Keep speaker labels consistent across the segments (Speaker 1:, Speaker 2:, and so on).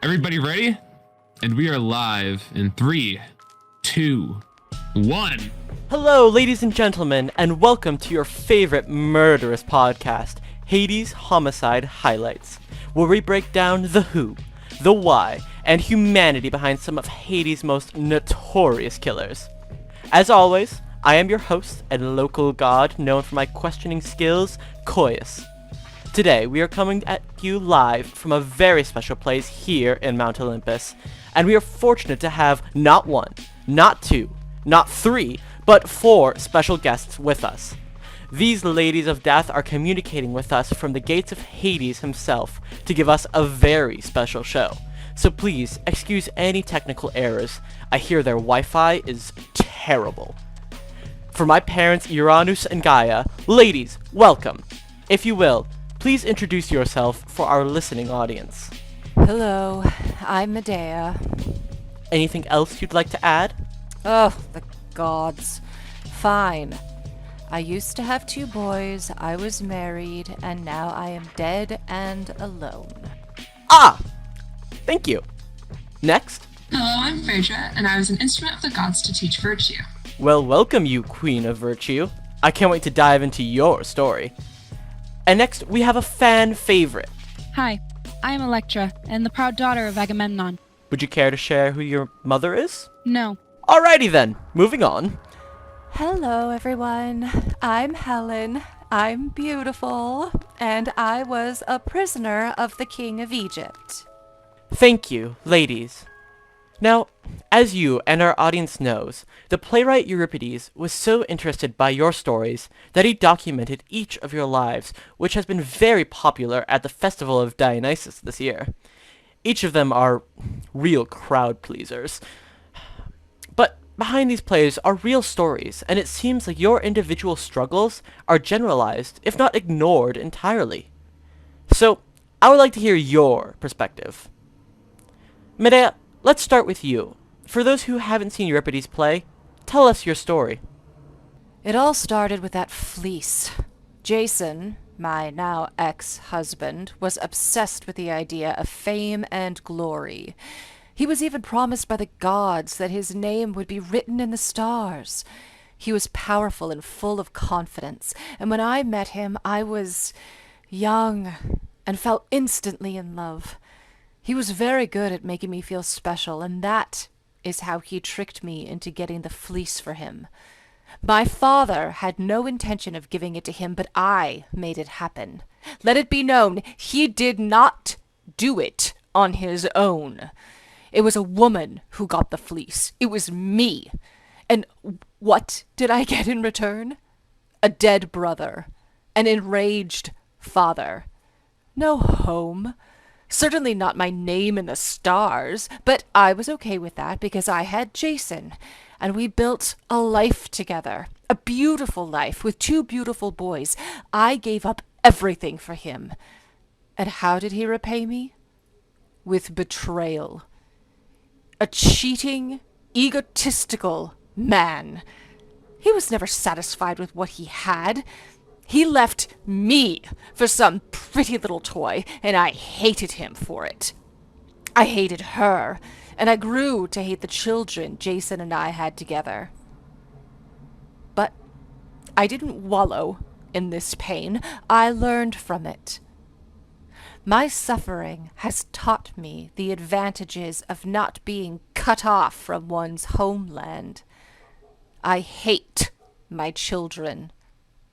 Speaker 1: Everybody ready? And we are live in 3, 2, 1.
Speaker 2: Hello, ladies and gentlemen, and welcome to your favorite murderous podcast, Hades Homicide Highlights, where we break down the who, the why, and humanity behind some of Hades' most notorious killers. As always, I am your host and local god known for my questioning skills, Koyus. Today, we are coming at you live from a very special place here in Mount Olympus, and we are fortunate to have not one, not two, not three, but 4 special guests with us. These ladies of death are communicating with us from the gates of Hades himself to give us a very special show. So please, excuse any technical errors. I hear their Wi-Fi is terrible. For my parents Uranus and Gaia, ladies, welcome. If you will, please introduce yourself for our listening audience.
Speaker 3: Hello, I'm Medea.
Speaker 2: Anything else you'd like to add?
Speaker 3: Oh, the gods. Fine. I used to have 2 boys, I was married, and now I am dead and alone.
Speaker 2: Ah! Thank you. Next.
Speaker 4: Hello, I'm Phaedra, and I was an instrument of the gods to teach virtue.
Speaker 2: Well, welcome you, Queen of Virtue. I can't wait to dive into your story. And next, we have a fan favorite.
Speaker 5: Hi, I am Electra, and the proud daughter of Agamemnon.
Speaker 2: Would you care to share who your mother is?
Speaker 5: No.
Speaker 2: Alrighty then, moving on.
Speaker 3: Hello, everyone. I'm Helen. I'm beautiful, and I was a prisoner of the King of Egypt.
Speaker 2: Thank you, ladies. Now, as you and our audience knows, the playwright Euripides was so interested by your stories that he documented each of your lives, which has been very popular at the Festival of Dionysus this year. Each of them are real crowd pleasers. But behind these plays are real stories, and it seems like your individual struggles are generalized, if not ignored entirely. So, I would like to hear your perspective. Medea, let's start with you. For those who haven't seen Euripides' play, tell us your story.
Speaker 3: It all started with that fleece. Jason, my now ex-husband, was obsessed with the idea of fame and glory. He was even promised by the gods that his name would be written in the stars. He was powerful and full of confidence, and when I met him, I was young and fell instantly in love. He was very good at making me feel special, and that is how he tricked me into getting the fleece for him. My father had no intention of giving it to him, but I made it happen. Let it be known, he did not do it on his own. It was a woman who got the fleece. It was me. And what did I get in return? A dead brother. An enraged father. No home. Certainly not my name in the stars, but I was okay with that because I had Jason, and we built a life together, a beautiful life with 2 beautiful boys. I gave up everything for him. And how did he repay me? With betrayal. A cheating, egotistical man. He was never satisfied with what he had. He left me for some pretty little toy, and I hated him for it. I hated her, and I grew to hate the children Jason and I had together. But I didn't wallow in this pain. I learned from it. My suffering has taught me the advantages of not being cut off from one's homeland. I hate my children.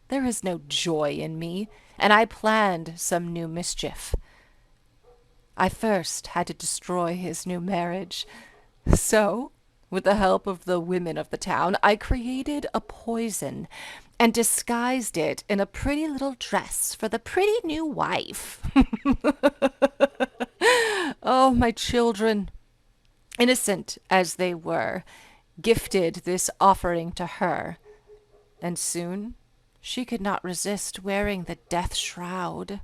Speaker 3: There is no joy in me, and I planned some new mischief. I first had to destroy his new marriage. So, with the help of the women of the town, I created a poison and disguised it in a pretty little dress for the pretty new wife. Oh, my children, innocent as they were, gifted this offering to her, and soon she could not resist wearing the death shroud.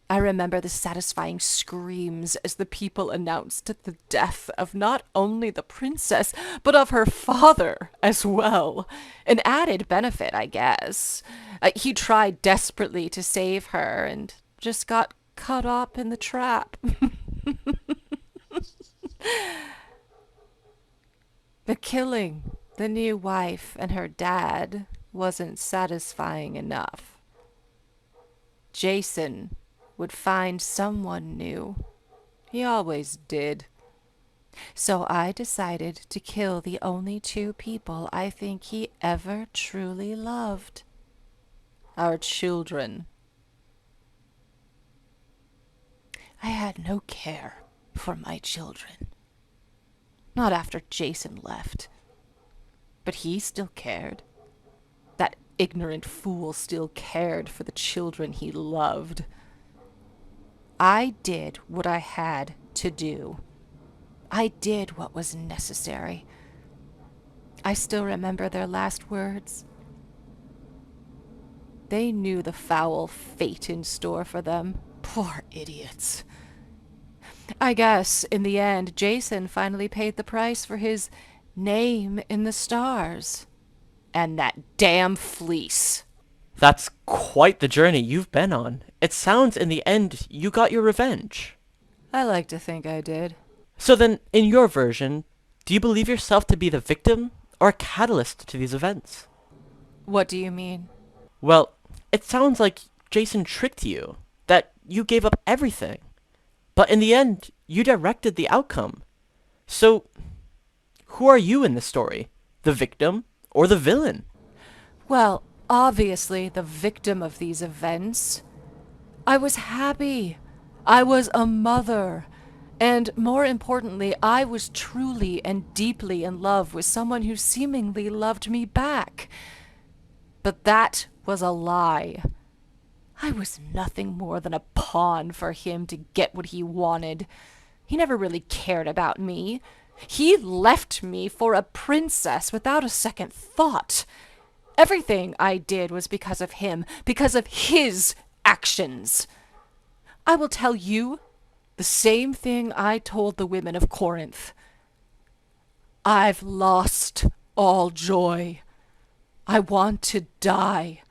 Speaker 3: I remember the satisfying screams as the people announced the death of not only the princess, but of her father as well. An added benefit, I guess. He tried desperately to save her and just got caught up in the trap. killing the new wife and her dad wasn't satisfying enough. Jason would find someone new. He always did. So I decided to kill the only two people I think he ever truly loved. Our children. I had no care for my children. Not after Jason left. But he still cared. That ignorant fool still cared for the children he loved. I did what I had to do. I did what was necessary. I still remember their last words. They knew the foul fate in store for them. Poor idiots. I guess, in the end, Jason finally paid the price for his name in the stars. And that damn fleece.
Speaker 2: That's quite the journey you've been on. It sounds in the end you got your revenge.
Speaker 3: I like to think I did.
Speaker 2: So then, in your version, do you believe yourself to be the victim or a catalyst to these events?
Speaker 3: What do you mean?
Speaker 2: Well, it sounds like Jason tricked you, that you gave up everything. But in the end, you directed the outcome. So, who are you in this story? The victim or the villain?
Speaker 3: Well, obviously the victim of these events. I was happy. I was a mother. And more importantly, I was truly and deeply in love with someone who seemingly loved me back. But that was a lie. I was nothing more than a pawn for him to get what he wanted. He never really cared about me. He left me for a princess without a second thought. Everything I did was because of him, because of his actions. I will tell you the same thing I told the women of Corinth. I've lost all joy. I want to die.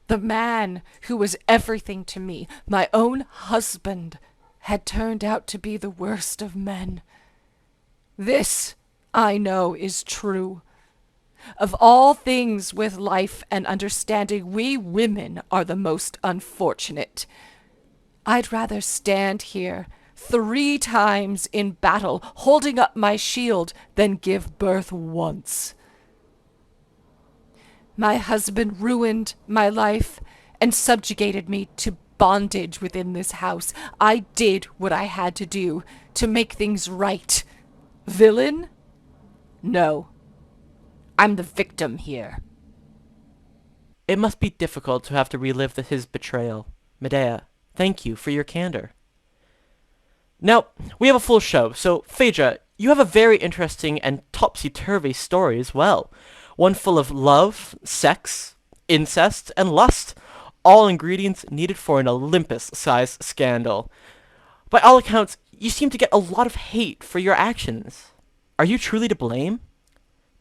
Speaker 3: The man who was everything to me, my own husband, had turned out to be the worst of men. This, I know, is true. Of all things with life and understanding, we women are the most unfortunate. I'd rather stand here 3 times in battle, holding up my shield, than give birth once. My husband ruined my life and subjugated me to bondage within this house. I did what I had to do to make things right. Villain? No. I'm the victim here.
Speaker 2: It must be difficult to have to relive his betrayal. Medea, thank you for your candor. Now, we have a full show, so Phaedra, you have a very interesting and topsy-turvy story as well. One full of love, sex, incest, and lust. All ingredients needed for an Olympus-sized scandal. By all accounts, you seem to get a lot of hate for your actions. Are you truly to blame?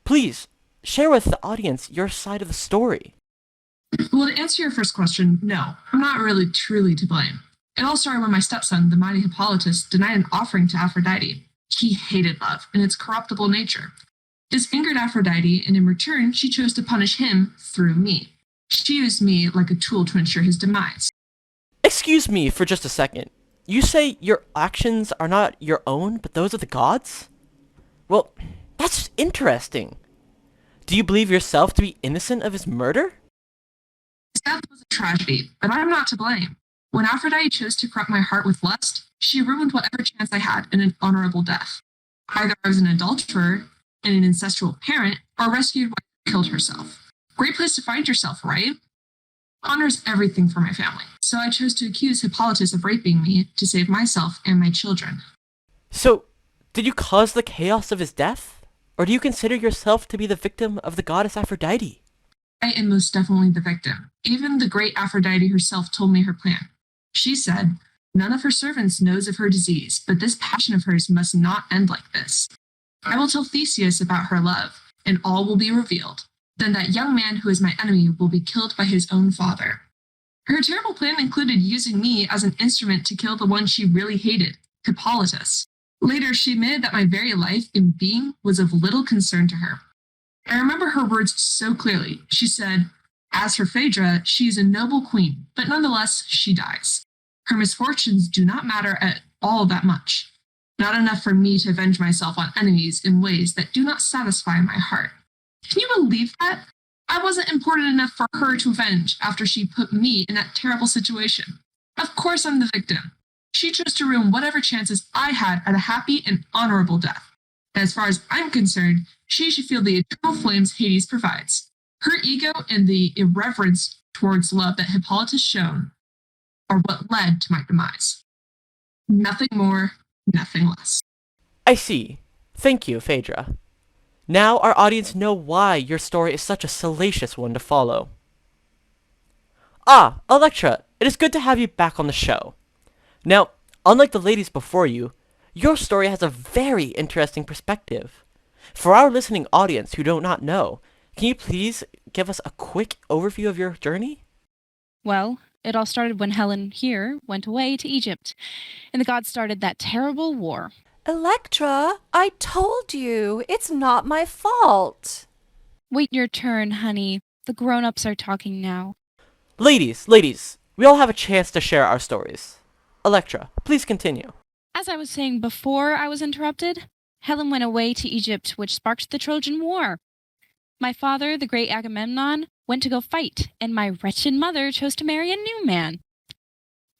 Speaker 2: Please, share with the audience your side of the story.
Speaker 4: Well, to answer your first question, no, I'm not really truly to blame. It all started when my stepson, the mighty Hippolytus, denied an offering to Aphrodite. He hated love and its corruptible nature. This angered Aphrodite, and in return, she chose to punish him through me. She used me like a tool to ensure his demise.
Speaker 2: Excuse me for just a second. You say your actions are not your own, but those of the gods? Well, that's interesting. Do you believe yourself to be innocent of his murder?
Speaker 4: His death was a tragedy, but I'm not to blame. When Aphrodite chose to corrupt my heart with lust, she ruined whatever chance I had in an honorable death. Either I was an adulterer and an incestual parent, or a rescued wife who killed herself. Great place to find yourself, right? Honor is everything for my family, so I chose to accuse Hippolytus of raping me to save myself and my children.
Speaker 2: So, did you cause the chaos of his death? Or do you consider yourself to be the victim of the goddess Aphrodite?
Speaker 4: I am most definitely the victim. Even the great Aphrodite herself told me her plan. She said, none of her servants knows of her disease, but this passion of hers must not end like this. I will tell Theseus about her love, and all will be revealed. Then that young man who is my enemy will be killed by his own father. Her terrible plan included using me as an instrument to kill the one she really hated, Hippolytus. Later, she admitted that my very life and being was of little concern to her. I remember her words so clearly. She said, "As for Phaedra, she is a noble queen, but nonetheless, she dies. Her misfortunes do not matter at all that much. Not enough for me to avenge myself on enemies in ways that do not satisfy my heart." Can you believe that? I wasn't important enough for her to avenge after she put me in that terrible situation. Of course I'm the victim. She chose to ruin whatever chances I had at a happy and honorable death. As far as I'm concerned, she should feel the eternal flames Hades provides. Her ego and the irreverence towards love that Hippolytus shown are what led to my demise. Nothing more, nothing less.
Speaker 2: I see. Thank you, Phaedra. Now our audience know why your story is such a salacious one to follow. Ah, Electra, it is good to have you back on the show. Now, unlike the ladies before you, your story has a very interesting perspective. For our listening audience who do not know, can you please give us a quick overview of your journey?
Speaker 5: Well, it all started when Helen here went away to Egypt, and the gods started that terrible war.
Speaker 3: Electra, I told you, it's not my fault.
Speaker 5: Wait your turn, honey. The grown-ups are talking now.
Speaker 2: Ladies, we all have a chance to share our stories. Electra, please continue.
Speaker 5: As I was saying before I was interrupted, Helen went away to Egypt, which sparked the Trojan War. My father, the great Agamemnon, went to go fight, and my wretched mother chose to marry a new man.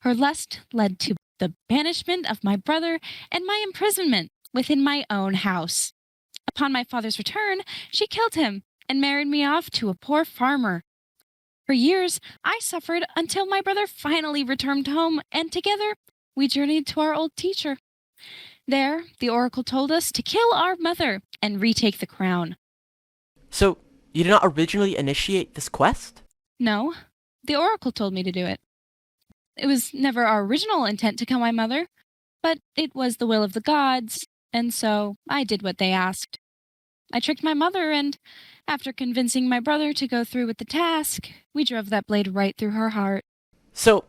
Speaker 5: Her lust led to the banishment of my brother and my imprisonment within my own house. Upon my father's return, she killed him and married me off to a poor farmer. For years, I suffered until my brother finally returned home, and together we journeyed to our old teacher. There, the oracle told us to kill our mother and retake the crown.
Speaker 2: So, you did not originally initiate this quest?
Speaker 5: No, the oracle told me to do it. It was never our original intent to kill my mother, but it was the will of the gods, and so I did what they asked. I tricked my mother, and after convincing my brother to go through with the task, we drove that blade right through her heart.
Speaker 2: So,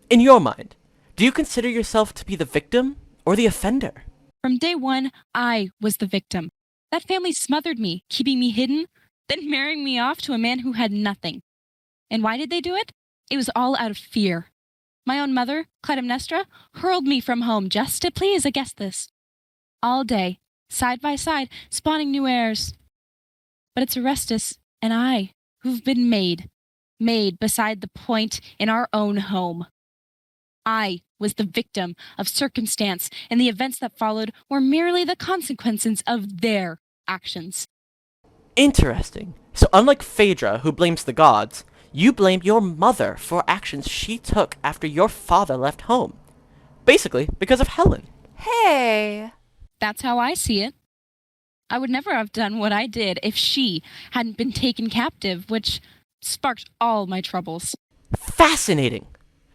Speaker 2: in your mind, do you consider yourself to be the victim or the offender?
Speaker 5: From day one, I was the victim. That family smothered me, keeping me hidden, then marrying me off to a man who had nothing. And why did they do it? It was all out of fear. My own mother, Clytemnestra, hurled me from home just to please Aegisthus. All day, side by side, spawning new heirs. But it's Orestes and I who've been made beside the point in our own home. I was the victim of circumstance, and the events that followed were merely the consequences of their actions.
Speaker 2: Interesting. So unlike Phaedra, who blames the gods, you blame your mother for actions she took after your father left home. Basically, because of Helen.
Speaker 3: Hey!
Speaker 5: That's how I see it. I would never have done what I did if she hadn't been taken captive, which sparked all my troubles.
Speaker 2: Fascinating!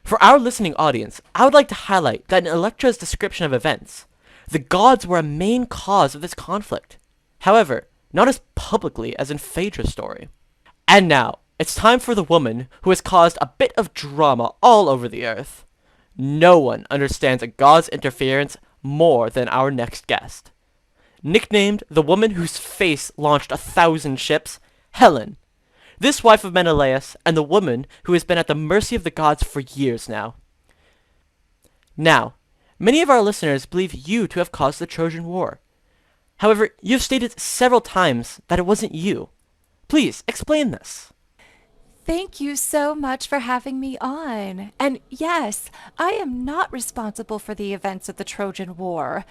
Speaker 2: For our listening audience, I would like to highlight that in Electra's description of events, the gods were a main cause of this conflict. However, not as publicly as in Phaedra's story. And now, it's time for the woman who has caused a bit of drama all over the earth. No one understands a god's interference more than our next guest. Nicknamed the woman whose face launched 1,000 ships, Helen. This wife of Menelaus, and the woman who has been at the mercy of the gods for years now. Now, many of our listeners believe you to have caused the Trojan War. However, you've stated several times that it wasn't you. Please, explain this.
Speaker 3: Thank you so much for having me on. And yes, I am not responsible for the events of the Trojan War.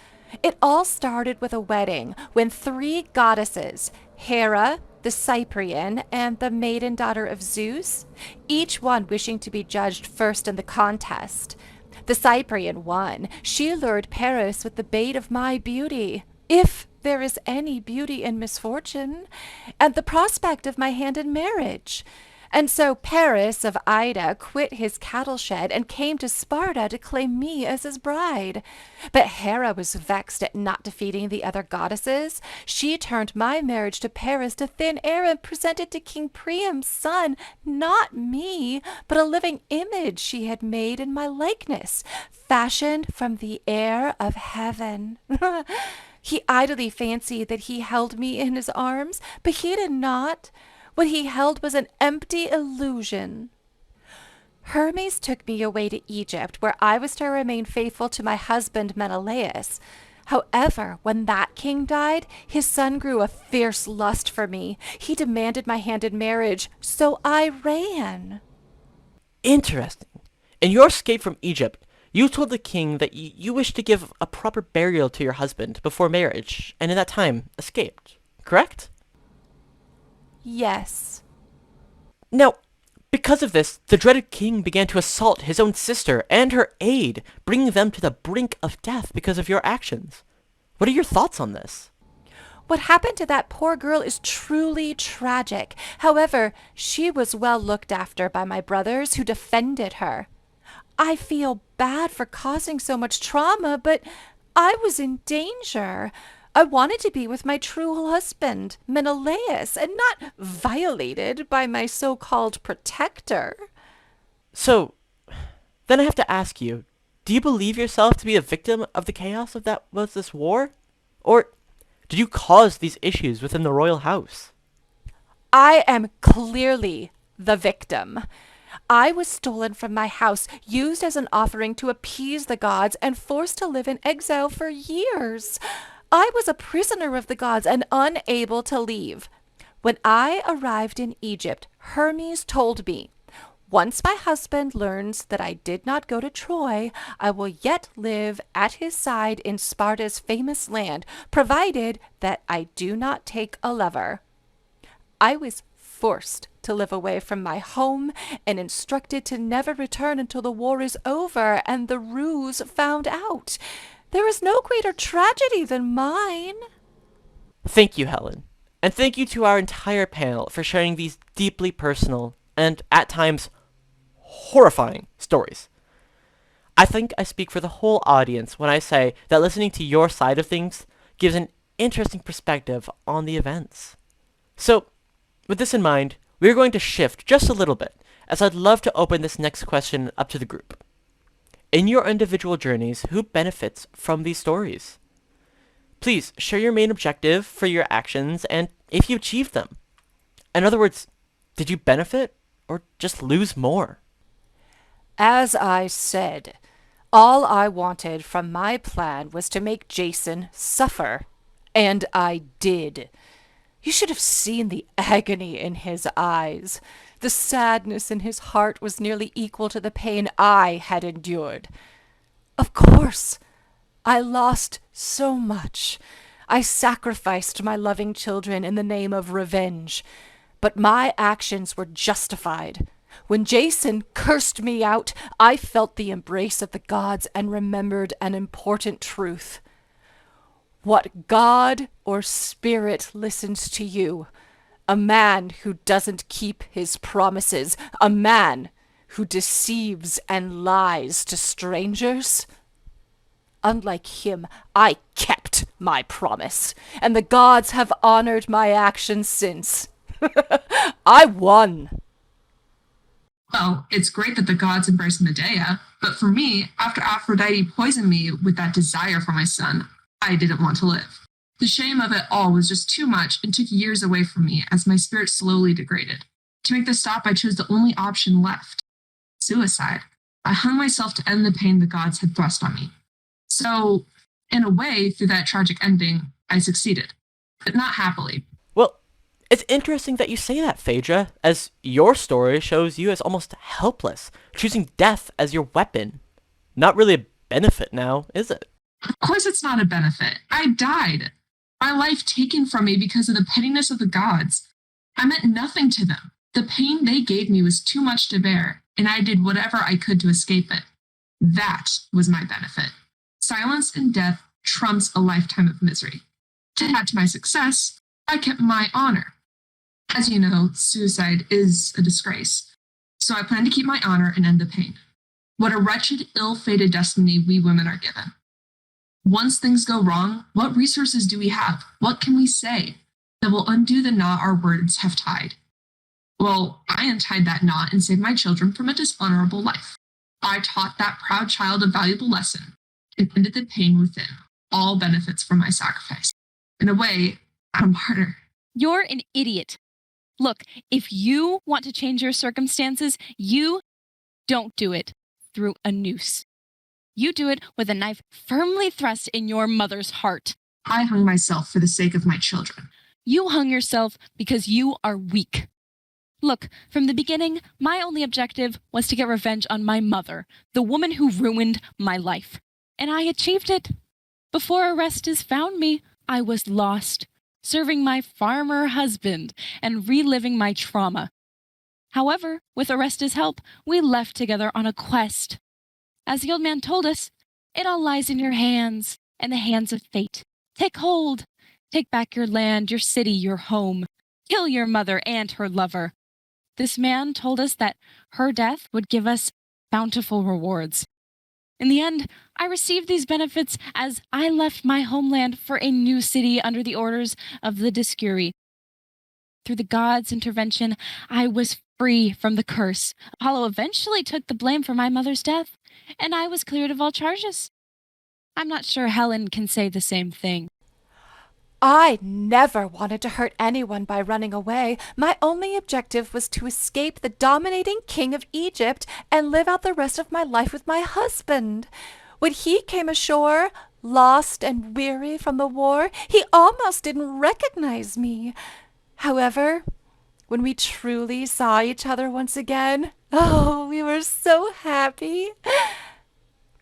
Speaker 3: It all started with a wedding when 3 goddesses, Hera, the Cyprian, and the maiden daughter of Zeus, each one wishing to be judged first in the contest. The Cyprian won. She lured Paris with the bait of my beauty, if there is any beauty in misfortune, and the prospect of my hand in marriage. And so Paris of Ida quit his cattle shed and came to Sparta to claim me as his bride. But Hera was vexed at not defeating the other goddesses. She turned my marriage to Paris to thin air and presented to King Priam's son, not me, but a living image she had made in my likeness, fashioned from the air of heaven. He idly fancied that he held me in his arms, but he did not. What he held was an empty illusion. Hermes took me away to Egypt, where I was to remain faithful to my husband Menelaus. However, when that king died, his son grew a fierce lust for me. He demanded my hand in marriage, so I ran.
Speaker 2: Interesting. In your escape from Egypt, you told the king that you wished to give a proper burial to your husband before marriage, and in that time escaped, correct?
Speaker 3: Yes.
Speaker 2: Now, because of this, the dreaded king began to assault his own sister and her aide, bringing them to the brink of death because of your actions. What are your thoughts on this?
Speaker 3: What happened to that poor girl is truly tragic. However, she was well looked after by my brothers who defended her. I feel bad for causing so much trauma, but I was in danger. I wanted to be with my true husband, Menelaus, and not violated by my so-called protector.
Speaker 2: So, then I have to ask you, do you believe yourself to be a victim of the chaos of that was this war? Or did you cause these issues within the royal house?
Speaker 3: I am clearly the victim. I was stolen from my house, used as an offering to appease the gods, and forced to live in exile for years. I was a prisoner of the gods and unable to leave. When I arrived in Egypt, Hermes told me, "Once my husband learns that I did not go to Troy, I will yet live at his side in Sparta's famous land, provided that I do not take a lover." I was forced to live away from my home and instructed to never return until the war is over and the ruse found out. There is no greater tragedy than mine.
Speaker 2: Thank you, Helen. And thank you to our entire panel for sharing these deeply personal and, at times, horrifying stories. I think I speak for the whole audience when I say that listening to your side of things gives an interesting perspective on the events. So, with this in mind, we are going to shift just a little bit, as I'd love to open this next question up to the group. In your individual journeys, who benefits from these stories? Please share your main objective for your actions and if you achieved them. In other words, did you benefit or just lose more?
Speaker 3: As I said, all I wanted from my plan was to make Jason suffer, and I did. You should have seen the agony in his eyes. The sadness in his heart was nearly equal to the pain I had endured. Of course, I lost so much. I sacrificed my loving children in the name of revenge, but my actions were justified. When Jason cursed me out, I felt the embrace of the gods and remembered an important truth. What god or spirit listens to you? A man who doesn't keep his promises. A man who deceives and lies to strangers. Unlike him, I kept my promise, and the gods have honored my actions since. I won.
Speaker 4: Well, it's great that the gods embraced Medea, but for me, after Aphrodite poisoned me with that desire for my son, I didn't want to live. The shame of it all was just too much and took years away from me as my spirit slowly degraded. To make this stop, I chose the only option left: suicide. I hung myself to end the pain the gods had thrust on me. So, in a way, through that tragic ending, I succeeded, but not happily.
Speaker 2: Well, it's interesting that you say that, Phaedra, as your story shows you as almost helpless, choosing death as your weapon. Not really a benefit now, is it?
Speaker 4: Of course it's not a benefit. I died. My life taken from me because of the pettiness of the gods. I meant nothing to them. The pain they gave me was too much to bear, and I did whatever I could to escape it. That was my benefit. Silence and death trumps a lifetime of misery. To add to my success, I kept my honor. As you know, suicide is a disgrace. So I plan to keep my honor and end the pain. What a wretched, ill-fated destiny we women are given. Once things go wrong, what resources do we have? What can we say that will undo the knot our words have tied? Well, I untied that knot and saved my children from a dishonorable life. I taught that proud child a valuable lesson and ended the pain within. All benefits from my sacrifice. In a way, I'm a martyr.
Speaker 5: You're an idiot. Look, if you want to change your circumstances, you don't do it through a noose. You do it with a knife firmly thrust in your mother's heart.
Speaker 4: I hung myself for the sake of my children.
Speaker 5: You hung yourself because you are weak. Look, from the beginning, my only objective was to get revenge on my mother, the woman who ruined my life. And I achieved it. Before Orestes found me, I was lost, serving my farmer husband and reliving my trauma. However, with Orestes' help, we left together on a quest. As the old man told us, it all lies in your hands and the hands of fate. Take hold. Take back your land, your city, your home. Kill your mother and her lover. This man told us that her death would give us bountiful rewards. In the end, I received these benefits as I left my homeland for a new city under the orders of the Discuri. Through the gods' intervention, I was free from the curse. Apollo eventually took the blame for my mother's death, and I was cleared of all charges. I'm not sure Helen can say the same thing.
Speaker 3: I never wanted to hurt anyone by running away. My only objective was to escape the dominating king of Egypt and live out the rest of my life with my husband. When he came ashore, lost and weary from the war, he almost didn't recognize me. However, when we truly saw each other once again, oh, we were so happy.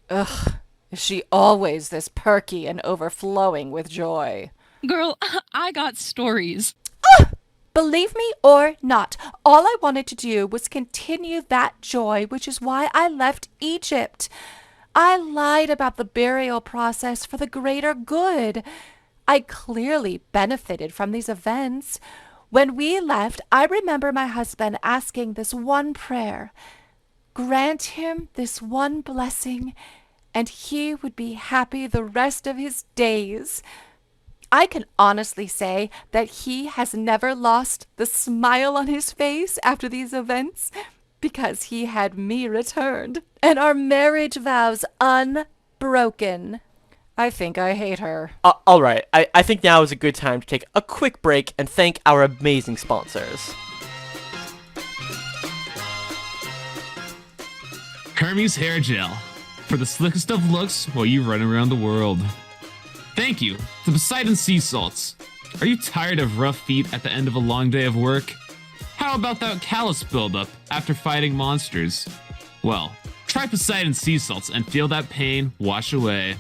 Speaker 3: Ugh, is she always this perky and overflowing with joy?
Speaker 5: Girl, I got stories.
Speaker 3: Believe me or not, all I wanted to do was continue that joy, which is why I left Egypt. I lied about the burial process for the greater good. I clearly benefited from these events. When we left, I remember my husband asking this one prayer. Grant him this one blessing, and he would be happy the rest of his days. I can honestly say that he has never lost the smile on his face after these events because he had me returned and our marriage vows unbroken. I think I hate her.
Speaker 2: All right, I think now is a good time to take a quick break and thank our amazing sponsors.
Speaker 1: Hermes Hair Gel, for the slickest of looks while you run around the world. Thank you to Poseidon Sea Salts. Are you tired of rough feet at the end of a long day of work? How about that callus buildup after fighting monsters? Well, try Poseidon Sea Salts and feel that pain wash away.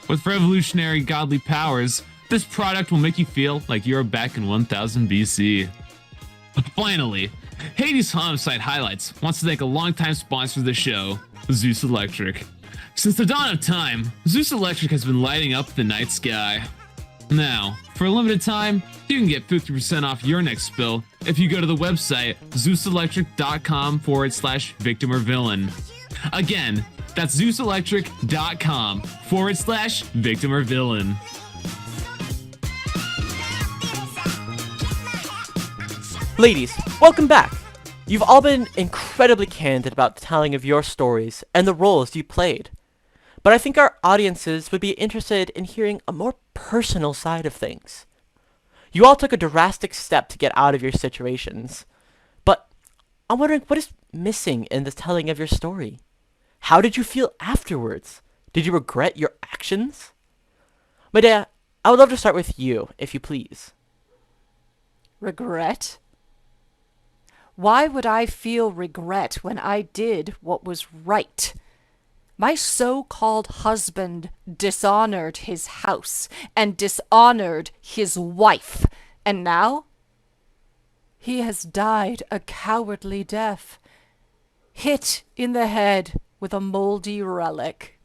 Speaker 1: With revolutionary godly powers, this product will make you feel like you're back in 1000 BC. Finally, Hades Homocide Highlights wants to thank a longtime sponsor of the show, Zeus Electric. Since the dawn of time, Zeus Electric has been lighting up the night sky. Now, for a limited time, you can get 50% off your next spill if you go to the website ZeusElectric.com/victim or villain. Again, that's ZeusElectric.com/victim or villain.
Speaker 2: Ladies, welcome back. You've all been incredibly candid about the telling of your stories and the roles you played. But I think our audiences would be interested in hearing a more personal side of things. You all took a drastic step to get out of your situations. But I'm wondering, what is missing in the telling of your story? How did you feel afterwards? Did you regret your actions? Medea, I would love to start with you, if you please.
Speaker 3: Regret? Why would I feel regret when I did what was right? My so-called husband dishonored his house and dishonored his wife, and now he has died a cowardly death, hit in the head with a moldy relic.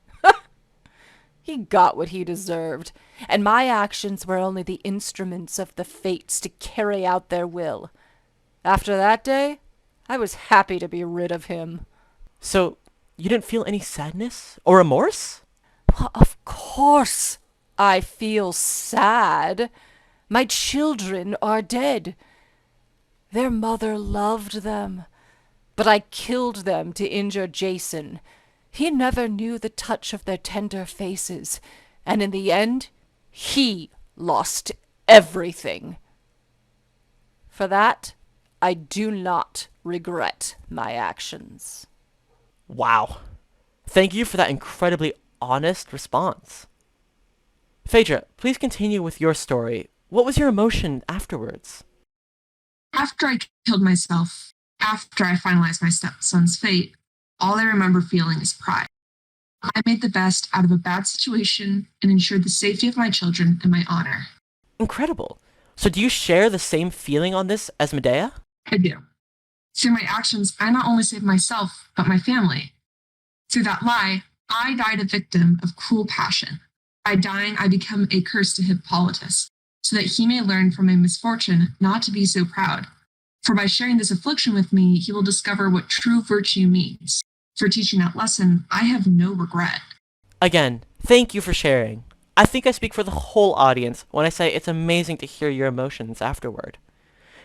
Speaker 3: He got what he deserved, and my actions were only the instruments of the fates to carry out their will. After that day, I was happy to be rid of him.
Speaker 2: So, you didn't feel any sadness or remorse?
Speaker 3: Well, of course I feel sad. My children are dead. Their mother loved them, but I killed them to injure Jason. He never knew the touch of their tender faces, and in the end, he lost everything. For that, I do not regret my actions.
Speaker 2: Wow. Thank you for that incredibly honest response. Phaedra, please continue with your story. What was your emotion afterwards?
Speaker 4: After I killed myself, after I finalized my stepson's fate, all I remember feeling is pride. I made the best out of a bad situation and ensured the safety of my children and my honor.
Speaker 2: Incredible. So do you share the same feeling on this as Medea?
Speaker 4: I do. Through my actions, I not only saved myself, but my family. Through that lie, I died a victim of cruel passion. By dying, I become a curse to Hippolytus, so that he may learn from my misfortune not to be so proud. For by sharing this affliction with me, he will discover what true virtue means. For teaching that lesson, I have no regret.
Speaker 2: Again, thank you for sharing. I think I speak for the whole audience when I say it's amazing to hear your emotions afterward.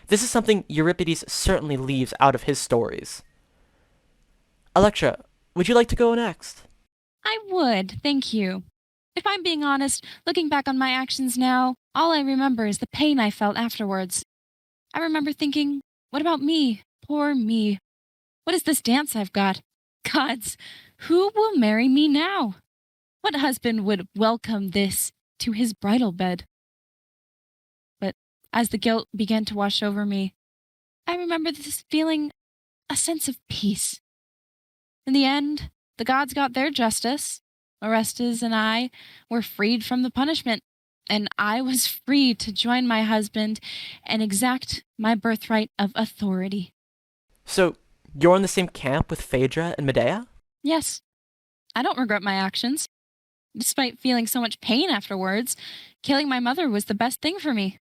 Speaker 2: This is something Euripides certainly leaves out of his stories. Electra, would you like to go next?
Speaker 5: I would, thank you. If I'm being honest, looking back on my actions now, all I remember is the pain I felt afterwards. I remember thinking, what about me? Poor me. What is this dance I've got? Gods, who will marry me now? What husband would welcome this to his bridal bed? But as the guilt began to wash over me, I remember this feeling a sense of peace. In the end, the gods got their justice. Orestes and I were freed from the punishment, and I was free to join my husband and exact my birthright of authority.
Speaker 2: So, you're in the same camp with Phaedra and Medea?
Speaker 5: Yes, I don't regret my actions. Despite feeling so much pain afterwards, killing my mother was the best thing for me.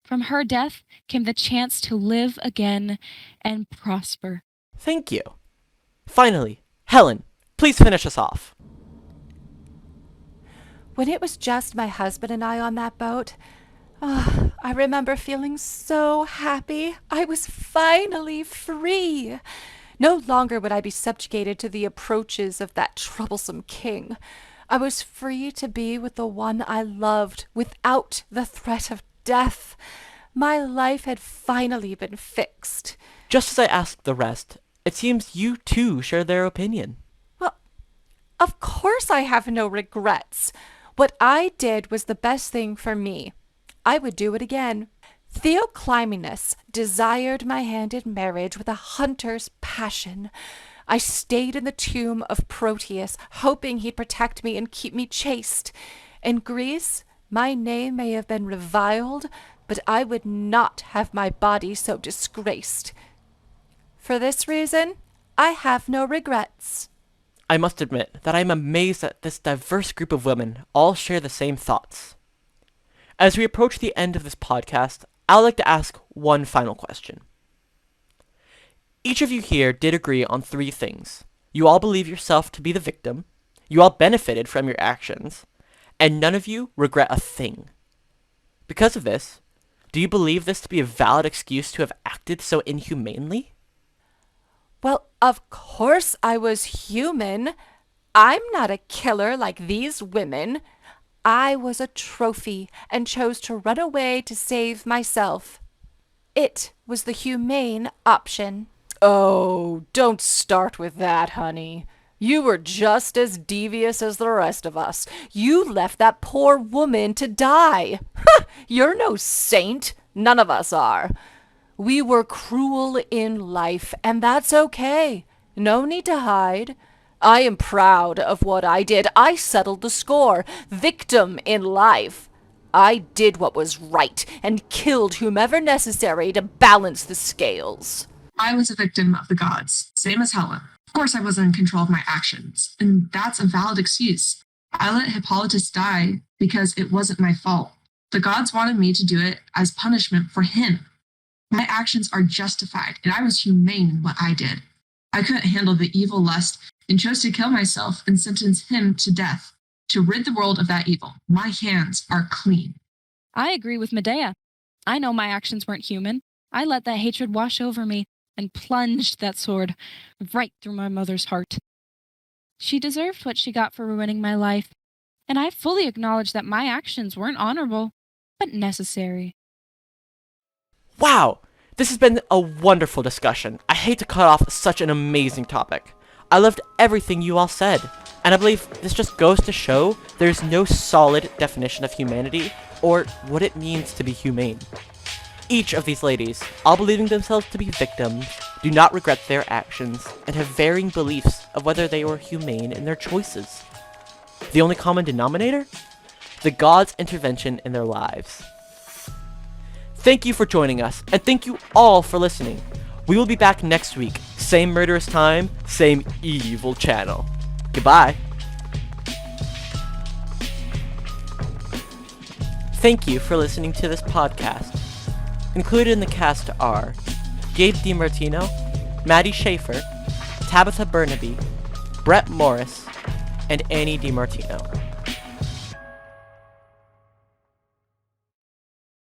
Speaker 5: From her death came the chance to live again and prosper.
Speaker 2: Thank you. Finally, Helen, please finish us off.
Speaker 3: When it was just my husband and I on that boat, I remember feeling so happy. I was finally free. No longer would I be subjugated to the approaches of that troublesome king. I was free to be with the one I loved without the threat of death. My life had finally been fixed.
Speaker 2: Just as I asked the rest, it seems you too share their opinion.
Speaker 3: Well, of course I have no regrets. What I did was the best thing for me. I would do it again. Theoclymenus desired my hand in marriage with a hunter's passion. I stayed in the tomb of Proteus, hoping he'd protect me and keep me chaste. In Greece, my name may have been reviled, but I would not have my body so disgraced. For this reason, I have no regrets.
Speaker 2: I must admit that I am amazed that this diverse group of women all share the same thoughts. As we approach the end of this podcast, I'd like to ask one final question. Each of you here did agree on 3 things. You all believe yourself to be the victim, you all benefited from your actions, and none of you regret a thing. Because of this, do you believe this to be a valid excuse to have acted so inhumanely?
Speaker 3: Well, of course I was human. I'm not a killer like these women. I was a trophy and chose to run away to save myself. It was the humane option. Oh, don't start with that, honey. You were just as devious as the rest of us. You left that poor woman to die. You're no saint. None of us are. We were cruel in life, and that's okay. No need to hide. I am proud of what I did. I settled the score. Victim in life. I did what was right and killed whomever necessary to balance the scales.
Speaker 4: I was a victim of the gods, same as Helen. Of course, I wasn't in control of my actions, and that's a valid excuse. I let Hippolytus die because it wasn't my fault. The gods wanted me to do it as punishment for him. My actions are justified, and I was humane in what I did. I couldn't handle the evil lust and chose to kill myself and sentence him to death. To rid the world of that evil, my hands are clean.
Speaker 5: I agree with Medea. I know my actions weren't human. I let that hatred wash over me and plunged that sword right through my mother's heart. She deserved what she got for ruining my life, and I fully acknowledge that my actions weren't honorable, but necessary.
Speaker 2: Wow! This has been a wonderful discussion. I hate to cut off such an amazing topic. I loved everything you all said, and I believe this just goes to show there's no solid definition of humanity or what it means to be humane. Each of these ladies, all believing themselves to be victims, do not regret their actions and have varying beliefs of whether they were humane in their choices. The only common denominator? The gods' intervention in their lives. Thank you for joining us, and thank you all for listening. We will be back next week. Same murderous time, same evil channel. Goodbye. Thank you for listening to this podcast. Included in the cast are Gabe DiMartino, Maddie Schaefer, Tabitha Burnaby, Brett Morris, and Annie DiMartino.